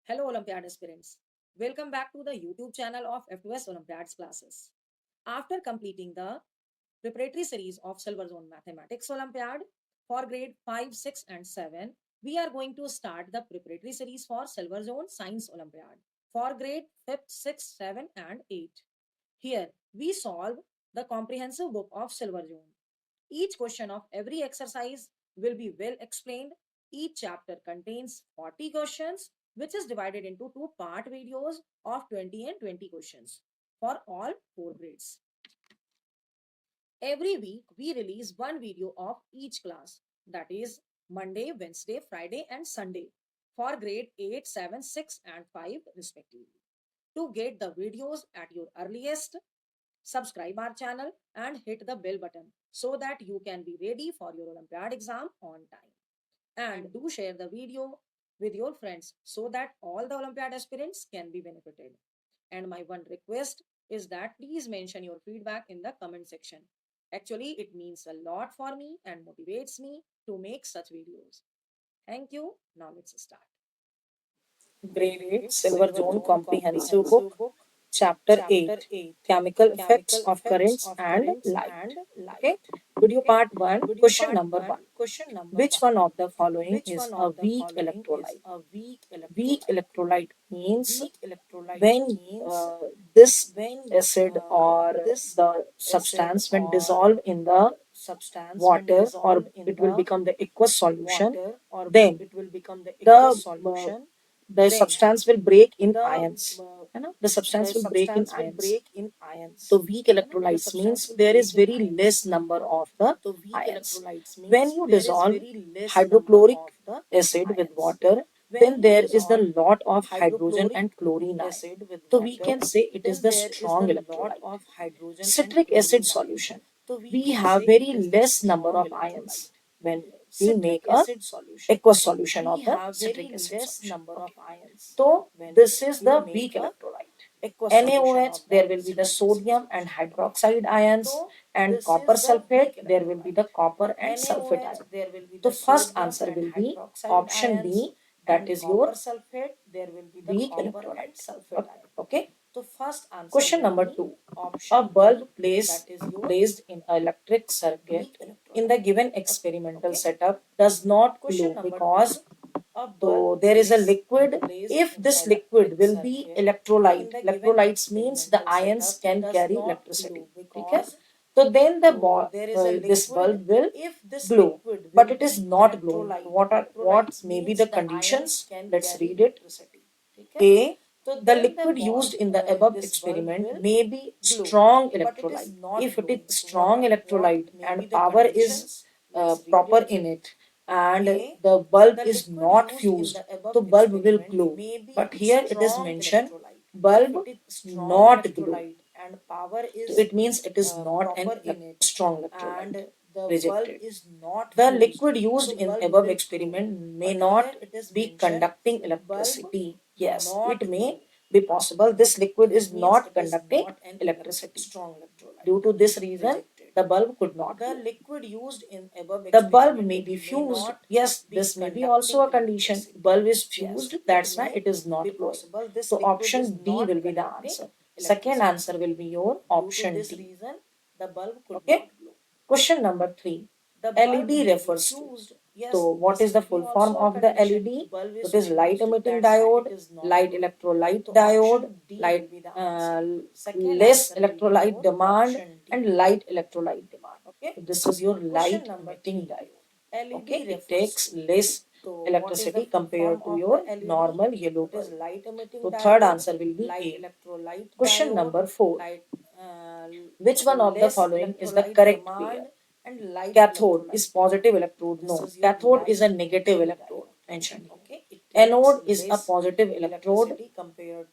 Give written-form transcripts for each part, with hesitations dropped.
Hello, Olympiad aspirants. Welcome back to the YouTube channel of F2S Olympiads classes. After completing the preparatory series of Silver Zone Mathematics Olympiad for grade 5, 6, and 7, we are going to start the preparatory series for Silver Zone Science Olympiad for grade 5th, 6th, 7, and 8. Here, we solve the comprehensive book of Silver Zone. Each question of every exercise will be well explained. Each chapter contains 40 questions, which is divided into two part videos of 20 and 20 questions for all four grades. Every week, we release one video of each class, that is Monday, Wednesday, Friday, and Sunday for grade 8, 7, 6, and 5, respectively. To get the videos at your earliest, subscribe our channel and hit the bell button so that you can be ready for your Olympiad exam on time. And do share the video with your friends so that all the Olympiad aspirants can be benefited. And my one request is that please mention your feedback in the comment section. Actually, it means a lot for me and motivates me to make such videos. Thank you. Now let's start. Grade 8 Silver Zone Comprehensive Book, Chapter 8 Chemical Effects of Currents and Light. Okay. Video part 1, question number 1. Which one of the following is a weak electrolyte? Weak electrolyte means when this acid or the substance when dissolved in the water or it will become the aqueous solution, then the substance will break in ions. The substance will break in ions. So weak electrolytes means there is very less number of the ions. When you dissolve hydrochloric acid with water, then there is the lot of hydrogen and chlorine ion. So we can say it is the strong electrolyte. Citric acid solution. We have very less number of ions when we make a aqueous solution of the citric acid solution. Okay. So this is the weak electrolyte. NaOH, there will be the sodium and hydroxide ions, and copper sulfate, there will be the copper and sulfate ion. The first answer will be option B, that is your weak electrolyte. Okay. Question number 2. A bulb placed in an electric circuit in the given experimental setup does not glow because so there is a liquid. If this liquid will be electrolytes means the ions can carry electricity. Okay? So then this bulb will glow, but it is not glowing. What may be the conditions? Let's read it. A. The liquid used in the above experiment may be strong electrolyte. If it is strong electrolyte and power is proper in it and the bulb is not fused, the bulb will glow. But here it is mentioned bulb not glow. So it means it is not an strong electrolyte. Rejected. The liquid used in above experiment may not be conducting electricity. Yes, it may be possible this liquid is not conducting electricity. Due to this reason, the bulb could not. The bulb may be fused. Yes, this may be also a condition. Bulb is fused, that's why it is not glowing. So option D will be the answer. Second answer will be your option D. Okay. Question number 3. LED refers to. So, what is the full form of the LED? It is light emitting diode, light electrolyte diode, light less electrolyte demand, and light electrolyte demand. Okay, so this is your light emitting diode. Okay, it takes less electricity compared to your normal yellow bulb. So, third answer will be A. Question number 4. Which one of the following is the correct pair? Cathode is positive electrode. No, cathode is a negative electrode. Mentioned. Anode is a positive electrode.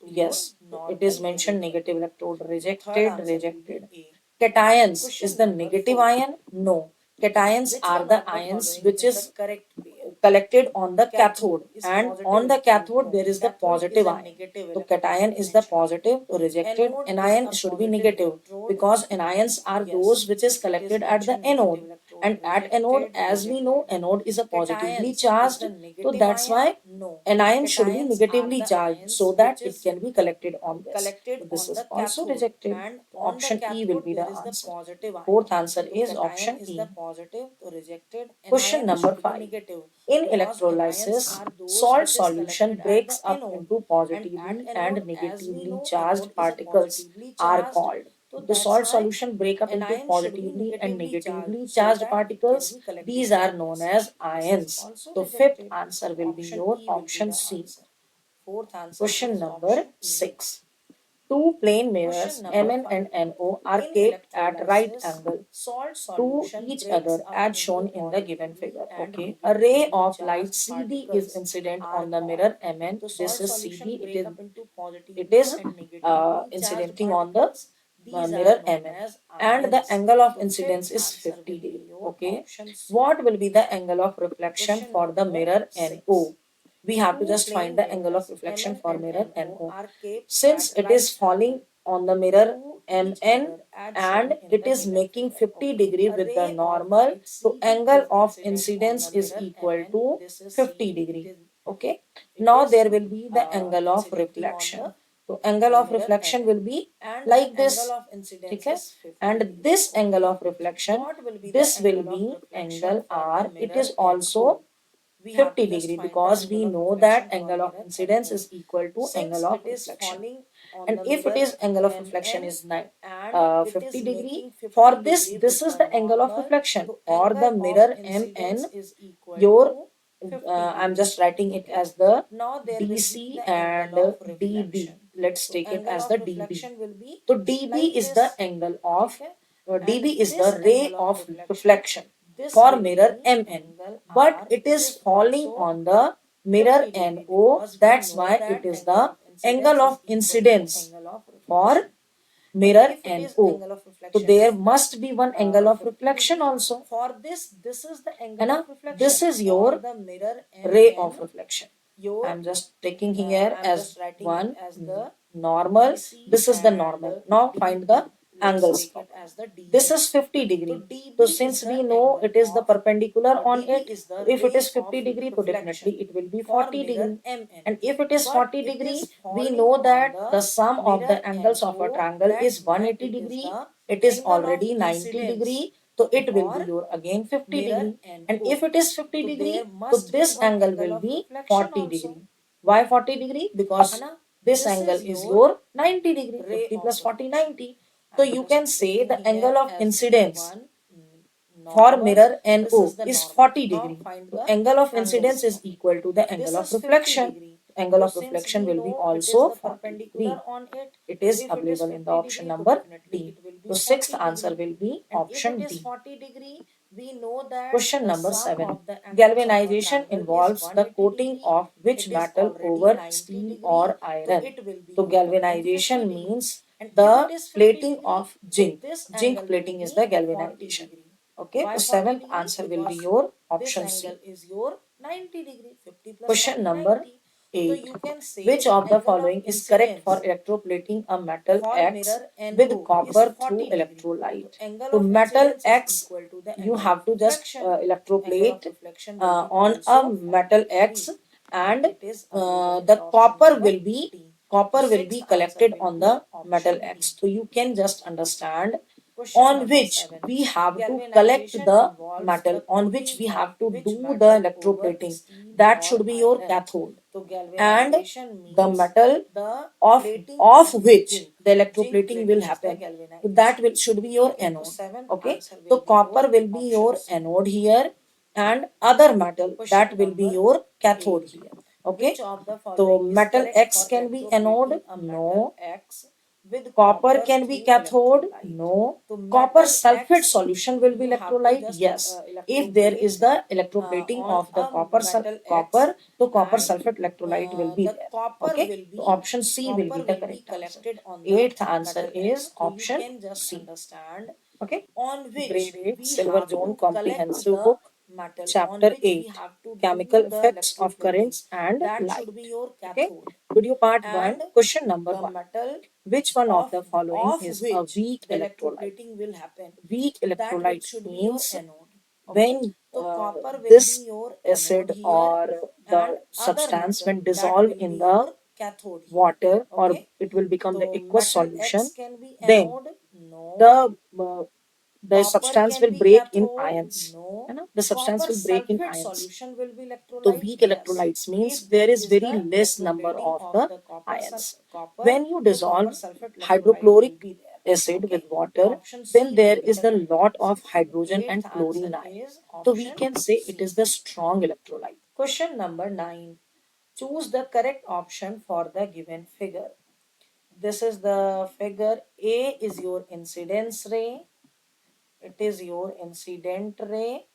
Yes, it is mentioned negative electrode. Rejected, rejected. Cations is the negative ion. No, cations are the ions which is collected on the cathode, and on the cathode there is the positive ion. So cation is the positive, so rejected. Anion should be negative because anions are those which is collected at the anode, And at anode, as we know, anode is a positively charged, so that's why anion should be negatively charged so that it can be collected on this. So this is also rejected. So option E will be the answer. Fourth answer is option E. Question number 5. In electrolysis, salt solution breaks up into positively and negatively charged particles are called. The salt solution break up into positively and negatively charged particles. These are known as ions. The fifth answer will be your option C. Question number 6. Two plane mirrors Mn and No are kept at right angle to each other as shown in the given figure. Okay, a ray of light CD is incident on the mirror Mn. This is CD. It is incidenting on the mirror Mn, and the angle of incidence is 50 degree. Okay, what will be the angle of reflection for the mirror No? We have to just find the angle of reflection for mirror No. Since it is falling on the mirror Mn and it is making 50 degree with the normal, so angle of incidence is equal to 50 degree. Okay, now there will be the angle of reflection. So angle of reflection will be like this. Okay, and this angle of reflection, this will be angle R. It is also 50 degree because we know that angle of incidence is equal to angle of reflection. And if it is angle of reflection is 50 degree, for this is the angle of reflection or the mirror Mn. Your I'm just writing it as the DC and DB. Let's take it as the DB. So DB is the angle of DB is the ray of reflection for mirror Mn, but it is falling on the mirror No. That's why it is the angle of incidence for mirror No. So there must be one angle of reflection also. And this is your ray of reflection. I'm just taking here as one normal. This is the normal. Now find the angles. This is 50 degree. So since we know it is the perpendicular on it, if it is 50 degree, so definitely it will be 40 degree. And if it is 40 degree, we know that the sum of the angles of a triangle is 180 degree. It is already 90 degree. So it will be your again 50 degree. And if it is 50 degree, so this angle will be 40 degree. Why 40 degree? Because this angle is your 90 degree. 50 plus 40, 90. So you can say the angle of incidence for mirror No is 40 degree. So angle of incidence is equal to the angle of reflection. Angle of reflection will be also 40 degree. It is available in the option number D. So sixth answer will be option D. Question number 7. Galvanization involves the coating of which metal over steel or iron? So galvanization means the plating of zinc. Zinc plating is the galvanization. Okay, so seventh answer will be your option C. Question number 8. Which of the following is correct for electroplating a metal X with copper through electrolyte? So metal X, you have to just electroplate on a metal X, and the copper will be collected on the metal X. So you can just understand on which we have to collect the metal, on which we have to do the electroplating. That should be your cathode, and the metal of which the electroplating will happen, so that will should be your anode. Okay, so copper will be your anode here, and other metal that will be your cathode here. Okay, so metal X can be anode? No. Copper can be cathode? No. Copper sulfate solution will be electrolyte? Yes. If there is the electroplating of the copper, so copper sulfate electrolyte will be there. Okay. So option C will be the correct answer. Eighth answer is option C. Okay. Grade 8 Silver Zone Comprehensive Book. Chapter 8 Chemical Effects of Currents and Light. Okay. Video part 1. Question number 1. Which one of the following is a weak electrolyte? Weak electrolyte means When this acid or the substance when dissolved in the water, or it will become the aqueous solution, then the uh, the substance will break in ions. The substance will break in ions. So weak electrolytes means there is very less number of the ions. When you dissolve hydrochloric acid with water, then there is the lot of hydrogen and chlorine ion. So we can say it is the strong electrolyte. Question number 9. Choose the correct option for the given figure. This is the figure. A is your incidence ray. It is your incident ray.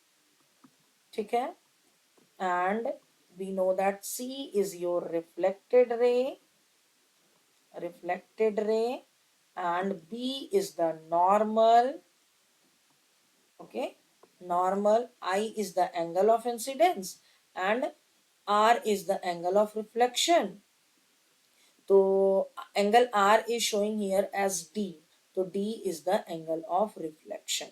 Okay? And we know that C is your reflected ray, and B is the normal. Okay, normal. I is the angle of incidence, and R is the angle of reflection. So angle R is showing here as D. So D is the angle of reflection.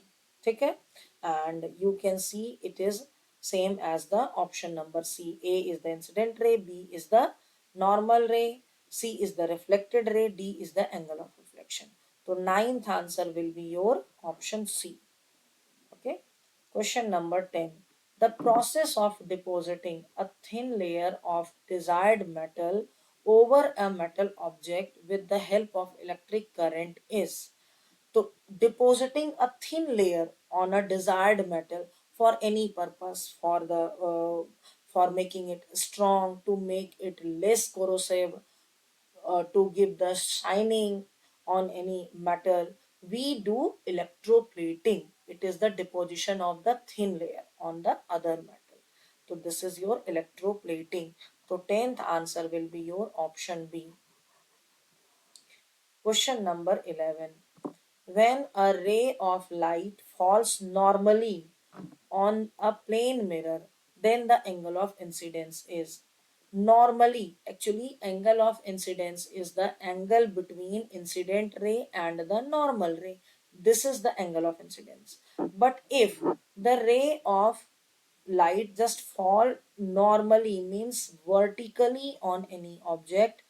Okay, and you can see it is same as the option number C. A is the incident ray, B is the normal ray, C is the reflected ray, D is the angle of reflection. So ninth answer will be your option C. Okay. Question number 10. The process of depositing a thin layer of desired metal over a metal object with the help of electric current is. So depositing a thin layer on a desired metal for any purpose, for making it strong, to make it less corrosive, to give the shining on any metal, we do electroplating. It is the deposition of the thin layer on the other metal. So this is your electroplating. So 10th answer will be your option B. Question number 11. When a ray of light falls normally on a plane mirror, then the angle of incidence is. Normally, actually, angle of incidence is the angle between incident ray and the normal ray. This is the angle of incidence. But if the ray of light just fall normally, means vertically on any object,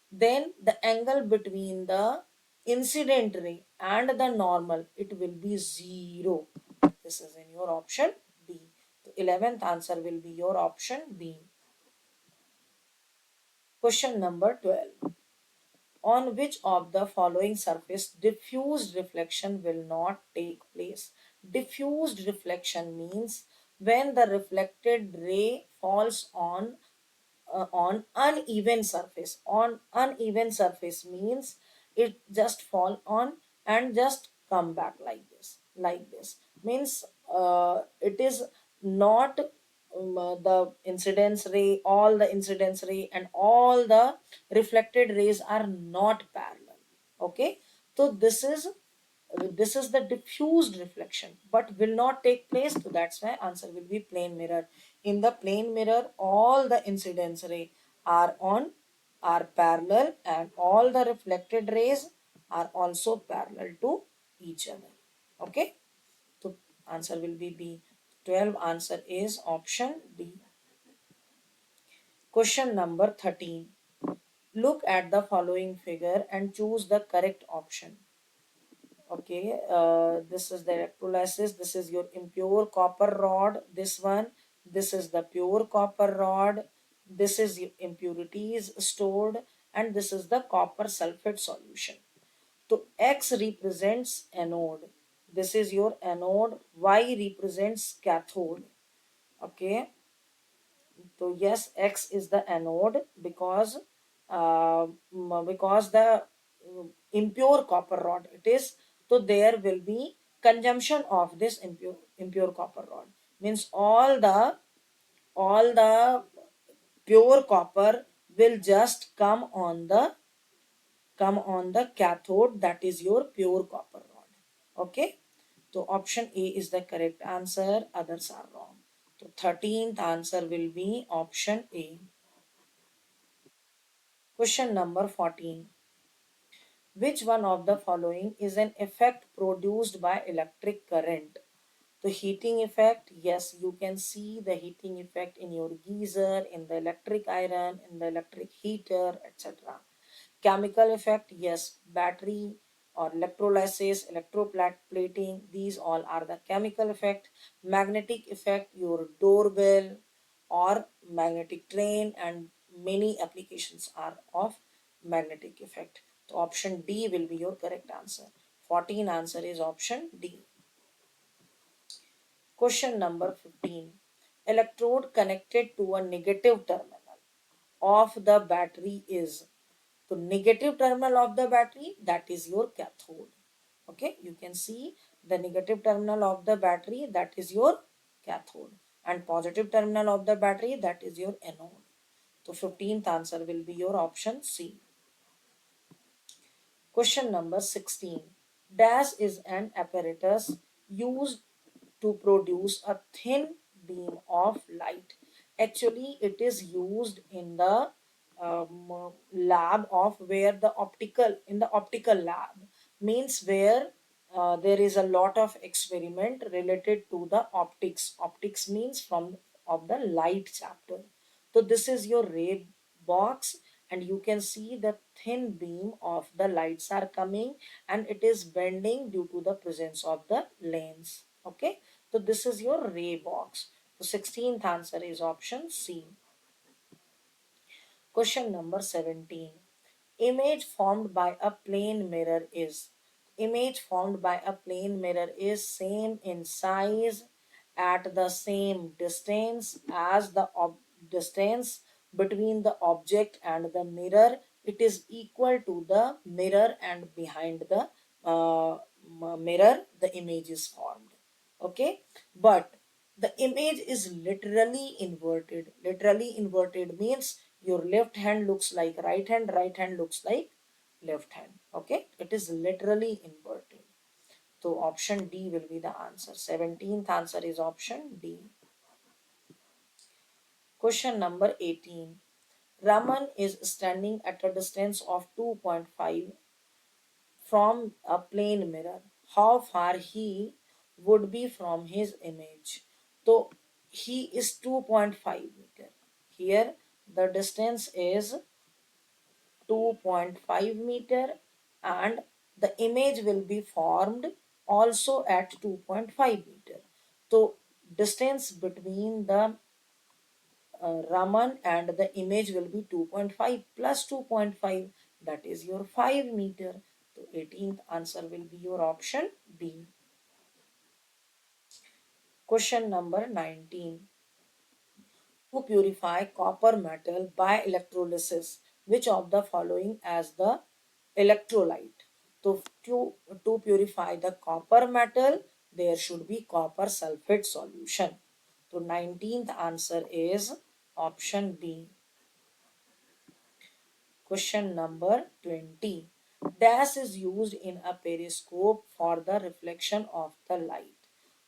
then the angle between the incident ray and the normal, it will be 0. This is in your option B. The 11th answer will be your option B. Question number 12. On which of the following surface diffused reflection will not take place? Diffused reflection means when the reflected ray falls on uneven surface. On uneven surface means it just fall on and just come back like this means it is not the incidence ray, all the incidence ray and all the reflected rays are not parallel. Okay, so this is the diffused reflection but will not take place, so that's why answer will be plane mirror. In the plane mirror, all the incidence ray are parallel and all the reflected rays are also parallel to each other. Okay, so answer will be B. 12 answer is option D. Question number 13. Look at the following figure and choose the correct option. Okay, this is the electrolysis. This is your impure copper rod. This is the pure copper rod. This is your impurities stored, and this is the copper sulfate solution. So X represents anode. This is your anode. Y represents cathode. Okay, so yes, X is the anode because the impure copper rod it is. So there will be consumption of this impure copper rod. Means all the pure copper will just come on the cathode, that is your pure copper rod. Okay, so option A is the correct answer, others are wrong. So 13th answer will be option A. Question number 14. Which one of the following is an effect produced by electric current? The heating effect, yes, you can see the heating effect in your geyser, in the electric iron, in the electric heater, etc. Chemical effect, yes, battery or electrolysis, electroplating, these all are the chemical effect. Magnetic effect, your doorbell or magnetic train, and many applications are of magnetic effect. So option D will be your correct answer. 14 answer is option D. Question number 15. Electrode connected to a negative terminal of the battery is. So negative terminal of the battery, that is your cathode. Okay, you can see the negative terminal of the battery, that is your cathode, and positive terminal of the battery, that is your anode. So 15th answer will be your option C. Question number 16. Dash is an apparatus used to produce a thin beam of light. Actually, it is used in the lab of where the optical, in the optical lab, means where there is a lot of experiment related to the optics. Optics means from of the light chapter. So this is your ray box, and you can see the thin beam of the lights are coming, and it is bending due to the presence of the lens. Okay, so this is your ray box. The 16th answer is option C. Question number 17. Image formed by a plane mirror is. Image formed by a plane mirror is same in size, at the same distance as the distance between the object and the mirror. It is equal to the mirror, and behind the mirror the image is formed. Okay, but the image is literally inverted. Literally inverted means your left hand looks like right hand looks like left hand. Okay, it is literally inverted. So option D will be the answer. 17th answer is option D. Question number 18. Raman is standing at a distance of 2.5 from a plane mirror. How far he would be from his image? So he is 2.5 meter. Here the distance is 2.5 meter, and the image will be formed also at 2.5 meter. So distance between the Raman and the image will be 2.5 plus 2.5, that is your 5 meter. So 18th answer will be your option B. Question number 19. To purify copper metal by electrolysis, which of the following as the electrolyte? So to purify the copper metal, there should be copper sulfate solution. So 19th answer is option B. Question number 20. Dash is used in a periscope for the reflection of the light.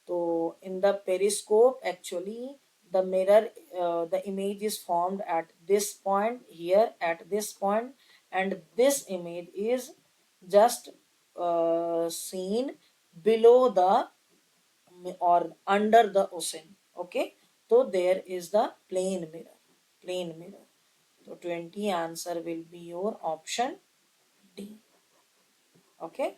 So in the periscope, actually the mirror, the image is formed at this point, here at this point, and this image is just seen below the or under the ocean. Okay, so there is the plane mirror. Plane mirror. So 20 answer will be your option D. Okay.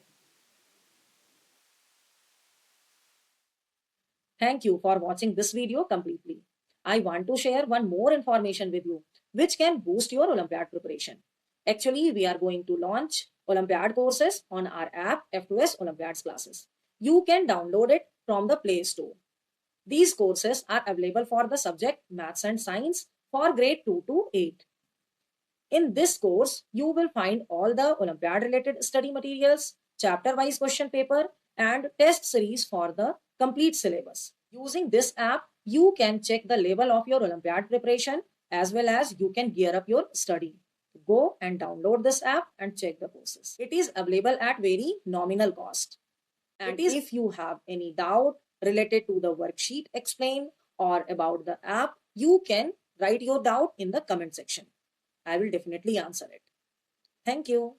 Thank you for watching this video completely. I want to share one more information with you, which can boost your Olympiad preparation. Actually, we are going to launch Olympiad courses on our app F2S Olympiads classes. You can download it from the Play Store. These courses are available for the subject Maths and Science for grade 2 to 8. In this course, you will find all the Olympiad related study materials, chapter wise question paper, and test series for the complete syllabus. Using this app, you can check the level of your Olympiad preparation as well as you can gear up your study. Go and download this app and check the courses. It is available at very nominal cost. And if you have any doubt related to the worksheet explained or about the app, you can write your doubt in the comment section. I will definitely answer it. Thank you.